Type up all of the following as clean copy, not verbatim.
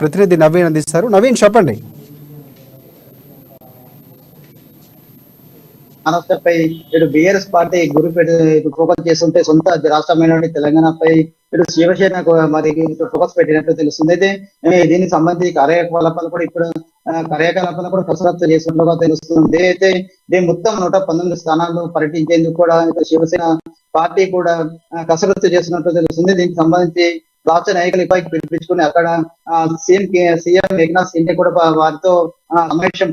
ప్రతినిధి నవీన్ అందిస్తారు. నవీన్ చెప్పండి. మహారాష్ట్రపై ఇటు బీఆర్ఎస్ పార్టీ గురిపెట్టి ఫోకస్ చేస్తుంటే సొంత రాష్ట్రమైన తెలంగాణపై ఇటు శివసేన మరి ఫోకస్ పెట్టినట్టు తెలుస్తుంది. అయితే దీనికి సంబంధించి కార్యకలాపాలు కూడా ఇప్పుడు కార్యకలాపాలు కూడా కసరత్తు చేస్తున్నట్టుగా తెలుస్తుంది. అయితే దీని మొత్తం 119 స్థానాల్లో పర్యటించేందుకు కూడా శివసేన పార్టీ కూడా కసరత్తు చేస్తున్నట్టు తెలుస్తుంది. దీనికి సంబంధించి రాష్ట్ర నాయకులు ఇప్పటికి పిలిపించుకుని అక్కడ సీఎం ఏకనాథ్ షిండే కూడా వారితో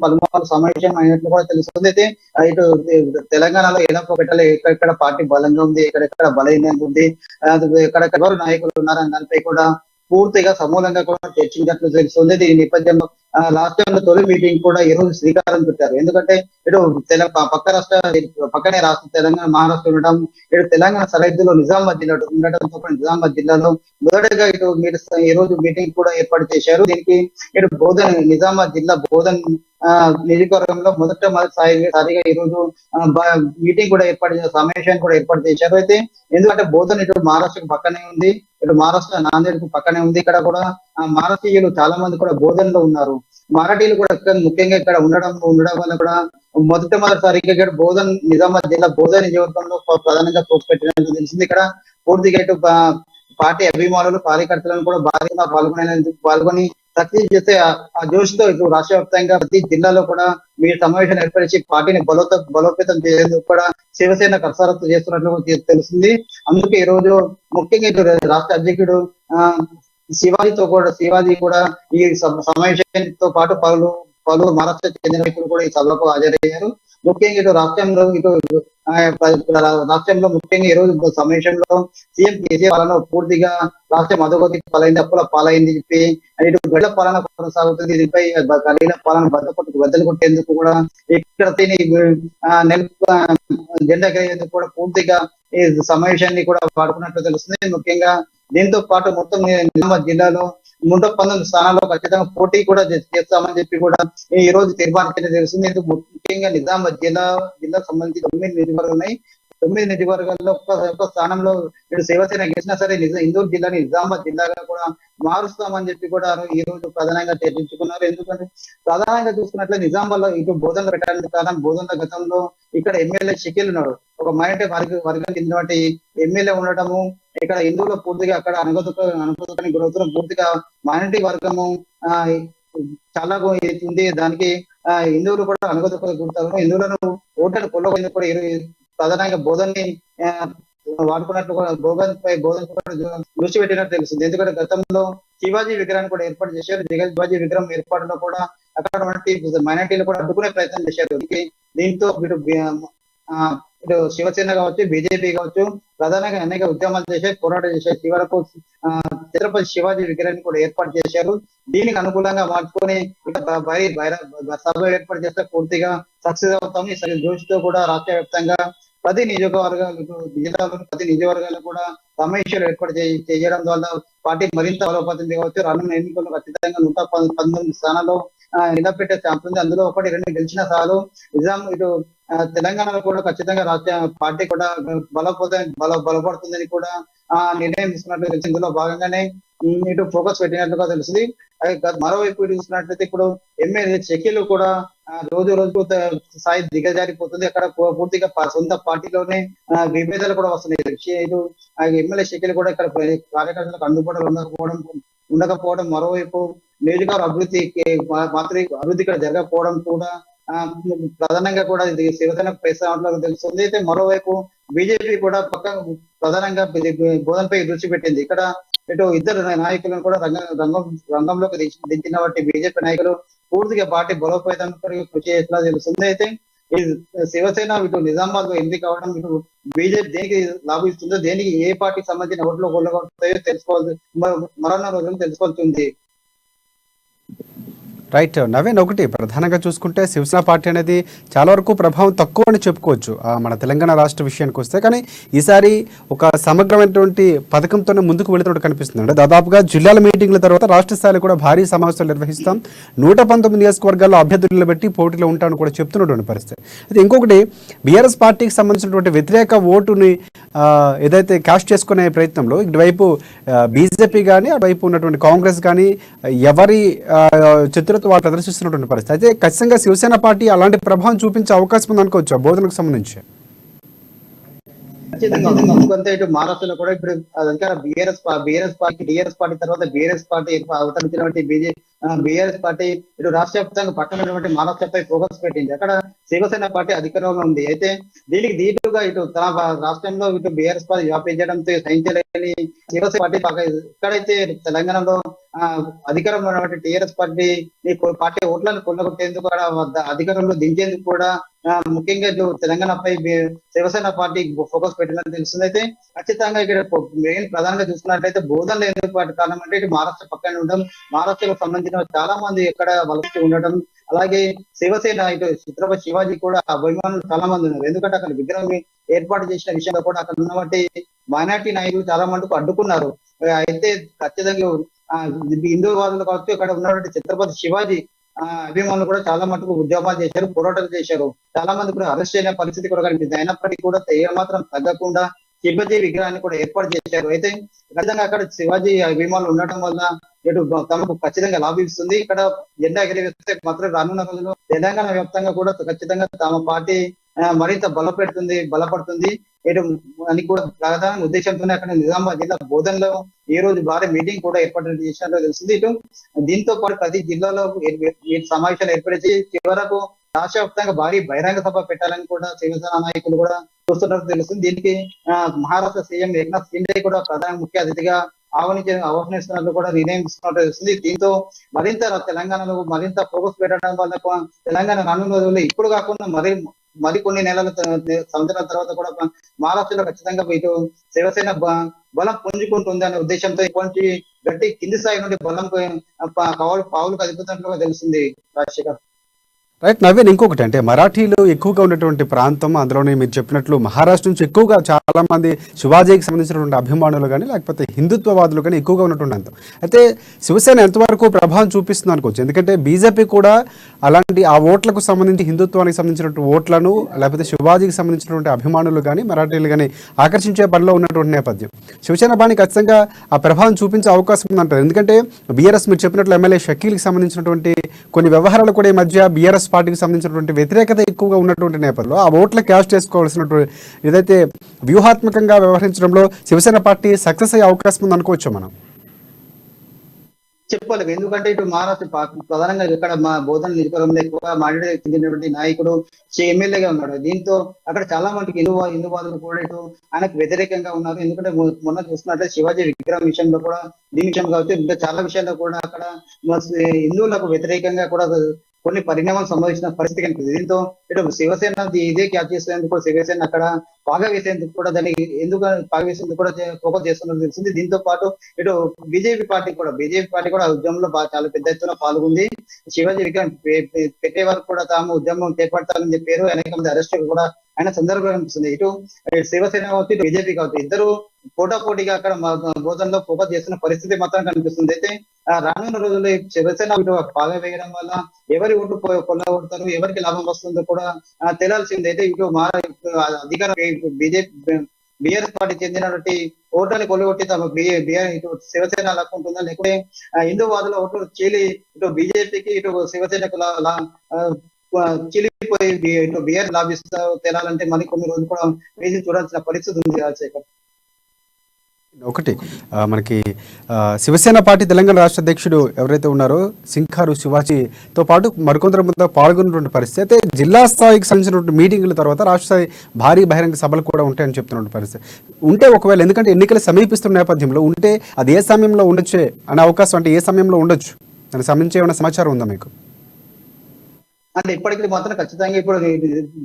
పలుమార్లు సమావేశం అయినట్లు కూడా తెలుస్తుంది. అయితే ఇటు తెలంగాణలో ఏదైనా పెట్టాలి, ఎక్కడెక్కడ పార్టీ బలంగా ఉంది, ఎక్కడెక్కడ బలహీనంగా ఉంది, ఎక్కడెక్కడ ఎవరు నాయకులు ఉన్నారని దానిపై కూడా పూర్తిగా సమూలంగా కూడా చర్చించినట్లు తెలుస్తుంది. దీని నేపథ్యంలో రాష్ట్రంలో తొలి మీటింగ్ కూడా ఈ రోజు శ్రీకారం చుట్టారు. ఎందుకంటే ఇటు పక్కనే రాష్ట్ర తెలంగాణ మహారాష్ట్ర ఉండడం, ఇటు తెలంగాణ సరిహద్దులో నిజామాబాద్ జిల్లా ఉండటంతో కూడా నిజామాబాద్ జిల్లాలో మొదటగా ఇటు మీరు ఈ రోజు మీటింగ్ కూడా ఏర్పాటు చేశారు. దీనికి ఇటు నిజామాబాద్ జిల్లా బోధన్ నియోజకవర్గంలో మొదటిసారిగా ఈ రోజు మీటింగ్ కూడా సమావేశాన్ని కూడా ఏర్పాటు చేశారు. అయితే ఎందుకంటే బోధన్ ఇటు మహారాష్ట్రకు పక్కనే ఉంది, ఇటు మహారాష్ట్ర నాందేడ్ కు పక్కనే ఉంది. ఇక్కడ కూడా మరాఠీయులు చాలా మంది కూడా బోధనలో ఉన్నారు. మరాఠీలు కూడా ముఖ్యంగా ఇక్కడ ఉండడం వల్ల కూడా మొదటిసారిగా ఇక్కడ నిజామాబాద్ జిల్లా బోధన్ నియోజకవర్గంలో ప్రధానంగా పోస్ట్ పెట్టినట్టు తెలిసింది. ఇక్కడ పూర్తిగా ఇటు పార్టీ అభిమానులు కార్యకర్తలను కూడా భారీగా పాల్గొని సక్సెస్ చేస్తే ఆ జోష్తో ఇటు రాష్ట్ర వ్యాప్తంగా ప్రతి జిల్లాలో కూడా మీరు సమావేశాన్ని ఏర్పరిచి పార్టీని బలోపేతం చేసేందుకు కూడా శివసేన కసరత్తు చేస్తున్నట్లు తెలుస్తుంది. అందుకే ఈ రోజు ముఖ్యంగా ఇటు రాష్ట్ర అధ్యక్షుడు శివాజీ కూడా ఈ సమావేశంతో పాటు పలువురు మహారాష్ట్ర చెందిన వ్యక్తులు కూడా ఈ సభకు హాజరయ్యారు. ముఖ్యంగా ఇటు రాష్ట్రంలో ముఖ్యంగా ఈ రోజు సమావేశంలో సీఎం కేసీఆర్ పాలన పూర్తిగా రాష్ట్రం అధోగతి పాలైంది, అప్పుల పాలైంది చెప్పి ఇటు గడ్డ పాలన కొనసాగుతుంది. దీనిపై గలీల పాలన బద్దలు కొట్టేందుకు కూడా ఇక్కడ జెండా ఎగరేందుకు కూడా పూర్తిగా ఈ సమావేశాన్ని కూడా వాడుకున్నట్లు తెలుస్తుంది. ముఖ్యంగా దీంతో పాటు మొత్తం నిజామాబాద్ జిల్లాలో 119 స్థానాల్లో ఖచ్చితంగా పోటీ కూడా చేస్తామని చెప్పి కూడా ఈ రోజు తీర్మానించడం తెలుస్తుంది. ముఖ్యంగా నిజామాబాద్ జిల్లాకు సంబంధించి 9 నియోజకవర్గాలు ఉన్నాయి. 9 నియోజకవర్గాల్లో ఒక్క స్థానంలో ఇటు శివసేన గెలిచినా సరే ఇందూరు జిల్లాని నిజామాబాద్ జిల్లాగా కూడా మారుస్తామని చెప్పి కూడా ఈ రోజు ప్రధానంగా చర్చించుకున్నారు. ఎందుకంటే ప్రధానంగా చూసుకున్నట్లే నిజామాబాద్ లో ఇటు బోధనలు పెట్టడానికి కారణం బోధనల గతంలో ఇక్కడ ఎమ్మెల్యే షకీల్ ఉన్నాడు. ఒక మైనారిటీ వర్గం చెందినటువంటి ఎమ్మెల్యే ఉండటము, ఇక్కడ హిందువులు పూర్తిగా అక్కడ అనుగోదానికి గురవుతున్న పూర్తిగా మైనారిటీ వర్గము చాలా ఉంది. దానికి హిందువులు కూడా అనుగోదకు గురవుతారు. హిందువులను ఓట్లను కొల్లగొందుకు కూడా ప్రధానంగా బోధనని వాడుకున్నట్లు కూడా బోధన దృష్టి పెట్టినట్టు తెలుస్తుంది. ఎందుకంటే గతంలో శివాజీ విగ్రహాన్ని కూడా ఏర్పాటు చేశారు. శివాజీ విగ్రహం ఏర్పాటులో కూడా అక్కడ మైనారిటీలు కూడా అడ్డుకునే ప్రయత్నం చేశారు. దీంతో ఇటు శివసేన కావచ్చు, బీజేపీ కావచ్చు ప్రధానంగా అనేక ఉద్యమాలు చేశారు, పోరాటం చేశారు. చివరకు ఛత్రపతి శివాజీ విగ్రహాన్ని కూడా ఏర్పాటు చేశారు. దీనికి అనుకూలంగా మార్చుకొని సభ ఏర్పాటు చేస్తే పూర్తిగా సక్సెస్ అవుతాం. ఈ జోష్తో కూడా రాష్ట్ర వ్యాప్తంగా ప్రతి జిల్లాలోని ప్రతి నియోజకవర్గాలు కూడా సమావేశాలు ఏర్పాటు చేయడం వల్ల పార్టీ మరింత బలోపేతం కావచ్చు. రానున్న ఎన్నికల్లో ఖచ్చితంగా 119 స్థానాల్లో నిలబెట్టే ఛాన్స్ ఉంది. అందులో 1-2 గెలిచిన చాలు. ఇటు తెలంగాణలో కూడా ఖచ్చితంగా రాష్ట్ర పార్టీ కూడా బలపడుతుందని కూడా నిర్ణయం తీసుకున్నట్లు తెలిసి ఇందులో భాగంగానే ఇటు ఫోకస్ పెట్టినట్లుగా తెలుస్తుంది. మరోవైపు చూసినట్లయితే ఇప్పుడు ఎమ్మెల్యే షకీల్ కూడా రోజుకు స్థాయి దిగజారిపోతుంది. అక్కడ పూర్తిగా సొంత పార్టీలోనే విభేదాలు కూడా వస్తున్నాయి. ఇటు ఎమ్మెల్యే షకీల్ కూడా ఇక్కడ కార్యకర్తలకు అందుబాటులో ఉండకపోవడం, మరోవైపు నియోజకవర్గ అభివృద్ధి ఇక్కడ జరగకపోవడం కూడా ప్రధానంగా కూడా ఇది శివసేనకు ప్రేక్షకులకు తెలుస్తుంది. అయితే మరోవైపు బీజేపీ కూడా ప్రధానంగా బోధనపై దృష్టి పెట్టింది. ఇక్కడ ఇటు ఇద్దరు నాయకులను కూడా రంగంలోకి దించిన వాటి బీజేపీ నాయకులు పూర్తిగా పార్టీ బలోపేతం కృషి చేసినా తెలుస్తుంది. అయితే ఈ శివసేన ఇటు నిజామాబాద్ లో ఎన్నిక కావడం ఇటు బీజేపీ దేనికి లాభిస్తుందో, దేనికి ఏ పార్టీకి సంబంధించిన ఓట్లు కొల్లగొడతాయో తెలుసుకోవాల్సి మరొన్న రోజులు తెలుసుకోవాల్సి ఉంది. రైట్ నవీన్, ఒకటి ప్రధానంగా చూసుకుంటే శివసేన పార్టీ అనేది చాలా వరకు ప్రభావం తక్కువ అని చెప్పుకోవచ్చు మన తెలంగాణ రాష్ట్ర విషయానికి వస్తే. కానీ ఈసారి ఒక సమగ్రమైనటువంటి పథకంతోనే ముందుకు వెళుతున్నట్టు కనిపిస్తుంది. అంటే దాదాపుగా జిల్లాల మీటింగ్ల తర్వాత రాష్ట్ర స్థాయిలో కూడా భారీ సమావేశాలు నిర్వహిస్తాం, 119 నియోజకవర్గాల్లో అభ్యర్థులను బట్టి పోటీలో ఉంటామని కూడా చెప్తున్నటువంటి పరిస్థితి. అయితే ఇంకొకటి, బీఆర్ఎస్ పార్టీకి సంబంధించినటువంటి వ్యతిరేక ఓటుని ఏదైతే క్యాష్ చేసుకునే ప్రయత్నంలో ఇటువైపు బీజేపీ కానీ అటువైపు ఉన్నటువంటి కాంగ్రెస్ కానీ ఎవరి చిత్రతో వాళ్ళు ప్రదర్శిస్తున్నటువంటి పరిస్థితి. అయితే ఖచ్చితంగా శివసేన పార్టీ అలాంటి ప్రభావం చూపించే అవకాశం ఉంది అనుకోవచ్చు ఆ బోధనకు సంబంధించి. ఎందుకంటే ఇటు మహారాష్ట్రలో కూడా ఇప్పుడు అధికార బీఆర్ఎస్ పార్టీ తర్వాత బీఆర్ఎస్ పార్టీ అవతరించినటువంటి బీఆర్ఎస్ పార్టీ ఇటు రాష్ట్ర వ్యాప్తంగా పట్టణమైనటువంటి మహారాష్ట్రపై ఫోకస్ పెట్టింది. అక్కడ శివసేన పార్టీ అధికారంలో ఉంది. అయితే దీనికి దీటుగా ఇటు తన రాష్ట్రంలో ఇటు బీఆర్ఎస్ పార్టీ వ్యాపించడంతో సహించలేని శివసేన పార్టీ ఎక్కడైతే తెలంగాణలో అధికారంలో ఉన్నటువంటి టీఆర్ఎస్ పార్టీ ఓట్లను కొల్లగొట్టేందుకు అధికారంలో దించేందుకు కూడా ముఖ్యంగా తెలంగాణపై శివసేన పార్టీ ఫోకస్ పెట్టినట్టు తెలుస్తుంది. అయితే ఖచ్చితంగా ఇక్కడ మెయిన్ ప్రధానంగా చూసుకున్నట్లయితే బోధనలు ఎందుకు కారణం అంటే ఇటు మహారాష్ట్ర పక్కన ఉండడం, మహారాష్ట్రకు సంబంధించిన చాలా మంది ఇక్కడ వలస ఉండడం, అలాగే శివసేన ఇటు ఛత్రపతి శివాజీ కూడా అభిమానులు చాలా మంది ఉన్నారు. ఎందుకంటే అక్కడ విగ్రహం ఏర్పాటు చేసిన విషయంలో కూడా అక్కడ ఉన్నటువంటి మైనార్టీ నాయకులు చాలా మందికి అడ్డుకున్నారు. అయితే ఖచ్చితంగా హిందూవాదులు కావచ్చు, ఇక్కడ ఉన్నటువంటి ఛత్రపతి శివాజీ అభిమానులు కూడా చాలా మటుకు ఉద్యమాలు చేశారు, పోరాటాలు చేశారు, చాలా మంది కూడా అరెస్ట్ అయిన పరిస్థితి కూడా కనిపిస్తుంది. అయినప్పటికీ కూడా మాత్రం తగ్గకుండా శివాజీ విగ్రహాన్ని కూడా ఏర్పాటు చేశారు. అయితే ఖచ్చితంగా అక్కడ శివాజీ అభిమానులు ఉండటం వల్ల ఇటు తమకు ఖచ్చితంగా లాభిస్తుంది. ఇక్కడ జెండా ఎగరవేస్తే మాత్రం రానున్న రోజుల్లో తెలంగాణ వ్యాప్తంగా కూడా ఖచ్చితంగా తమ పార్టీ మరింత బలపడుతుంది ఇటు అని కూడా ప్రధాన ఉద్దేశంతోనే అక్కడ నిజామాబాద్ జిల్లా బోధనలో ఈ రోజు భారీ మీటింగ్ కూడా ఏర్పాటు చేసినట్లు తెలుస్తుంది. ఇటు దీంతో పాటు ప్రతి జిల్లాలో సమావేశాలు ఏర్పరిచి చివరకు రాష్ట్ర వ్యాప్తంగా భారీ బహిరంగ సభ పెట్టాలని కూడా శివసేన నాయకులు కూడా చూస్తున్నట్టు తెలుస్తుంది. దీనికి మహారాష్ట్ర సీఎం ఏక్నాథ్ షిండే కూడా ప్రధాన ముఖ్య అతిథిగా ఆహ్వానిస్తున్నట్లు కూడా నిర్ణయం తీసుకున్నట్టు తెలుస్తుంది. దీంతో మరింత తెలంగాణలో మరింత ఫోకస్ పెట్టడం వల్ల తెలంగాణ రానున్న రోజుల్లో ఇప్పుడు కాకుండా మరి కొన్ని నెలల సంవత్సరాల తర్వాత కూడా మహారాష్ట్రలో ఖచ్చితంగా ఇటు శివసేన బలం పుంజుకుంటుంది అనే ఉద్దేశంతో ఇటువంటి గట్టి కింది స్థాయి నుండి బలం పావులు కదుపుతున్నట్లుగా తెలుస్తుంది. రాజశేఖర్, రైట్ నవీన్, ఇంకొకటి అంటే మరాఠీలు ఎక్కువగా ఉన్నటువంటి ప్రాంతం, అందులోనే మీరు చెప్పినట్లు మహారాష్ట్ర నుంచి ఎక్కువగా చాలా మంది శివాజీకి సంబంధించినటువంటి అభిమానులు కానీ లేకపోతే హిందుత్వవాదులు కానీ ఎక్కువగా ఉన్నటువంటి ప్రాంతం. అయితే శివసేన ఎంతవరకు ప్రభావం చూపిస్తుంది అనుకోవచ్చు, ఎందుకంటే బీజేపీ కూడా అలాంటి ఆ ఓట్లకు సంబంధించి హిందుత్వానికి సంబంధించినటువంటి ఓట్లను లేకపోతే శివాజీకి సంబంధించినటువంటి అభిమానులు కానీ మరాఠీలు కానీ ఆకర్షించే పనిలో ఉన్నటువంటి నేపథ్యం. శివసేన పార్టీ ఖచ్చితంగా ఆ ప్రభావం చూపించే అవకాశం ఉందంటారు. ఎందుకంటే బీఆర్ఎస్ మీరు చెప్పినట్లు ఎమ్మెల్యే షకీల్కి సంబంధించినటువంటి కొన్ని వ్యవహారాలు కూడా ఈ మధ్య బీఆర్ఎస్ పార్టీకి సంబంధించినటువంటి వ్యతిరేకత ఎక్కువగా ఉన్నటువంటి నేపథ్యంలో ఆ ఓట్ల క్యాష్ చేసుకోవాల్సినటువంటి ఏదైతే వ్యూహాత్మకంగా వ్యవహరించడంలో శివసేన పార్టీ సక్సెస్ అయ్యే అవకాశం ఉంది అనుకోవచ్చు మనం. చెప్పలేదు. ఎందుకంటే ఇటు మహారాష్ట్ర ప్రధానంగా ఇక్కడ మా బోధన నియోజకవర్గంలో ఎక్కువగా మాట్లాడే చెందినటువంటి నాయకుడు ఎమ్మెల్యేగా ఉన్నాడు. దీంతో అక్కడ చాలా మందికి హిందూవాదులు కూడా ఇటు ఆయనకు వ్యతిరేకంగా ఉన్నారు. ఎందుకంటే మొన్న చూసుకున్నట్లే శివాజీ విగ్రహం విషయంలో కూడా దీని విషయం కావచ్చు, ఇంకా చాలా విషయాల్లో కూడా అక్కడ హిందువులకు వ్యతిరేకంగా కూడా కొన్ని పరిణామాలు సంభవించిన పరిస్థితి కనిపిస్తుంది. దీంతో ఇటు శివసేన ఇదే క్యాచ్ చేసేందుకు శివసేన అక్కడ పాగా వేసేందుకు కూడా దాన్ని ఎందుకు పాగా వేసేందుకు కూడా ఫోకస్ చేస్తున్నట్టు తెలిసింది. దీంతో పాటు ఇటు బీజేపీ పార్టీ కూడా ఉద్యమంలో చాలా పెద్ద ఎత్తున పాల్గొంది. శివాజీ విగ్రహం పెట్టే వరకు కూడా తాము ఉద్యమం చేపడతామని చెప్పారు. అనేక మంది అరెస్టులు కూడా అయిన సందర్భంగా కనిపిస్తుంది. ఇటు శివసేన కావచ్చు, ఇటు బీజేపీ కావచ్చు, ఇద్దరు పోటాపోటీగా అక్కడ బోధనలో ఫోకస్ చేస్తున్న పరిస్థితి మాత్రం కనిపిస్తుంది. అయితే రానున్న రోజుల్లో శివసేన ఇటు పాగా వేయడం వల్ల ఎవరి ఓట్లు కొల్లగొడతారు, ఎవరికి లాభం వస్తుందో కూడా తేలాల్సింది. అయితే ఇటు అధికార బీజేపీ బీఆర్ఎస్ పార్టీ చెందినటువంటి ఓట్లని కొల్లగొట్టి తమ ఇటు శివసేన లక్కుంటుందా, లేకపోతే హిందూవాదుల ఓట్లు చీలి ఇటు బీజేపీకి ఇటు శివసేనకు చీలిపోయి ఇటు బీఆర్ లాభిస్తా తేలాలంటే మరి కొన్ని రోజులు కూడా వేసి చూడాల్సిన పరిస్థితి ఉంది. రాజశేఖర్, ఒకటి మనకి శివసేన పార్టీ తెలంగాణ రాష్ట్ర అధ్యక్షుడు ఎవరైతే ఉన్నారో సింఖారు శివాజీతో పాటు మరికొందరు ముందు పాల్గొన్నటువంటి పరిస్థితి. అయితే జిల్లా స్థాయికి సంబంధించినటువంటి మీటింగుల తర్వాత రాష్ట్ర స్థాయి భారీ బహిరంగ సభలు కూడా ఉంటాయని చెప్తున్నటువంటి పరిస్థితి ఉంటే, ఒకవేళ ఎందుకంటే ఎన్నికలు సమీపిస్తున్న నేపథ్యంలో ఉంటే అది ఏ సమయంలో ఉండొచ్చే అనే అవకాశం, అంటే ఏ సమయంలో ఉండొచ్చు దానికి సంబంధించి ఏమైనా సమాచారం ఉందా మీకు? అంటే ఇప్పటికి మాత్రం ఖచ్చితంగా ఇప్పుడు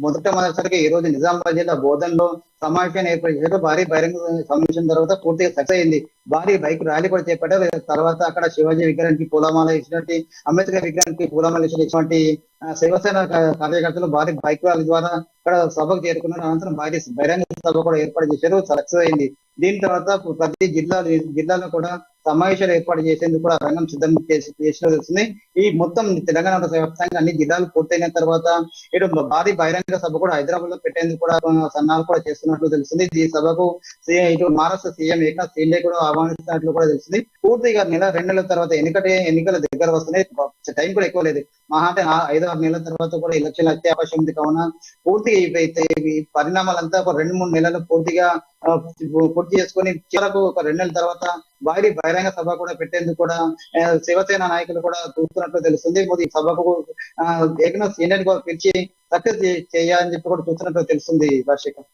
మొదటిసారిగా ఈ రోజు నిజామాబాద్ జిల్లా బోధనలో సమావేశాన్ని ఏర్పాటు చేశారు. భారీ బహిరంగ సమావేశం తర్వాత పూర్తిగా సక్సెస్ అయింది. భారీ బైక్ ర్యాలీ కూడా చేపట్టారు. తర్వాత అక్కడ శివాజీ విగ్రహానికి పూలమాల ఇచ్చినట్టు, అంబేద్కర్ విగ్రహానికి పూలమాల ఇచ్చినటువంటి శివసేన కార్యకర్తలు భారీ బైక్ ర్యాలీ ద్వారా అక్కడ సభకు చేరుకున్నారు. అనంతరం భారీ బహిరంగ సభ కూడా ఏర్పాటు చేశారు. సక్సెస్ అయింది. దీని తర్వాత ప్రతి జిల్లాలో కూడా సమావేశాలు ఏర్పాటు చేసేందుకు కూడా రంగం సిద్ధం చేసినట్టు తెలుస్తుంది. ఈ మొత్తం తెలంగాణ వ్యాప్తంగా అన్ని జిల్లాలు పూర్తయిన తర్వాత ఇటు భారీ బహిరంగ సభ కూడా హైదరాబాద్ లో పెట్టేందుకు కూడా సన్నాహాలు కూడా చేస్తున్నట్లు తెలుస్తుంది. ఈ సభకు ఇటు మహారాష్ట్ర సీఎం ఏకనాథ్ షిండే కూడా ఆహ్వానిస్తున్నట్లు కూడా తెలుస్తుంది. పూర్తిగా రెండు నెలల తర్వాత ఎన్నికల దగ్గర వస్తున్నాయి. టైం కూడా ఎక్కువ లేదు. మహా అంటే 5-6 నెలల తర్వాత కూడా ఎలక్షన్లు వచ్చే అవకాశం ఉంది. కావున పూర్తిగా ఈ పరిణామాలంతా ఒక 2-3 నెలలు పూర్తిగా పూర్తి చేసుకొని చివరకు ఒక 2 నెలల తర్వాత భారీ బహిరంగ సభ కూడా పెట్టేందుకు కూడా శివసేన నాయకులు కూడా చూస్తున్నట్లు తెలుస్తుంది. ఈ సభకు ఏకనాథ్ షిండే కూడా పిలిచి సక్సెస్ చేయాలని చెప్పి కూడా చూస్తున్నట్లు తెలుస్తుంది రాజశేఖర్.